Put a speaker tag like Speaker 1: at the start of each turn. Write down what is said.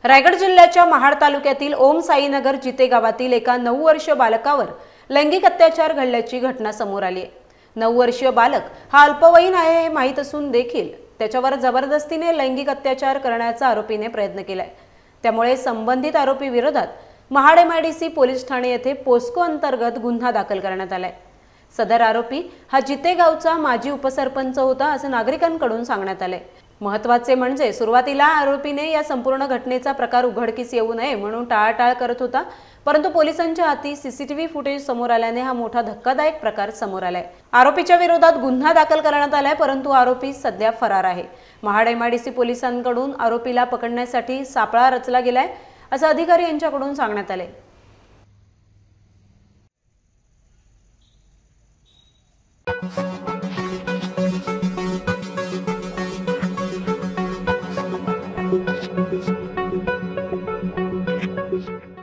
Speaker 1: रायगड जिल्ह्याच्या महाड तालुक्यातील ओम साईनगर जिते गावातील एका 9 वर्षीय बालकावर लैंगिक अत्याचार घडल्याची घटना समोर आली आहे। 9 वर्षीय बालक हा अल्पवयीन आहे हे माहीत असून देखील त्याच्यावर जबरदस्तीने लैंगिक अत्याचार करण्याचा आरोपीने प्रयत्न केलाय। त्यामुळे संबंधित आरोपी विरोधात महाड MIDC पोलीस ठाणे येथे पोस्को अंतर्गत गुन्हा दाखल करण्यात आलाय। सदर आरोपी हा जिते गावचा माजी उपसरपंच होता असं नागरिकांकडून सांगण्यात आले। महत्त्वाचे म्हणजे सुरुवातीला आरोपीने या संपूर्ण घटनेचा प्रकार उघडकीस येऊ नये म्हणून टाळाटाळ करत होता, परंतु पोलिसांच्या हाती CCTV फुटेज समोर आल्याने हा मोठा धक्कादायक प्रकार समोर आलाय। आरोपीच्या विरोधात गुन्हा दाखल करण्यात आलाय, परंतु आरोपी सध्या फरार आहे। महाड MIDC पोलिसांकडून आरोपीला पकडण्यासाठी सापळा रचला गेलाय असं अधिकारी यांच्याकडून सांगण्यात आले।
Speaker 2: Thank you.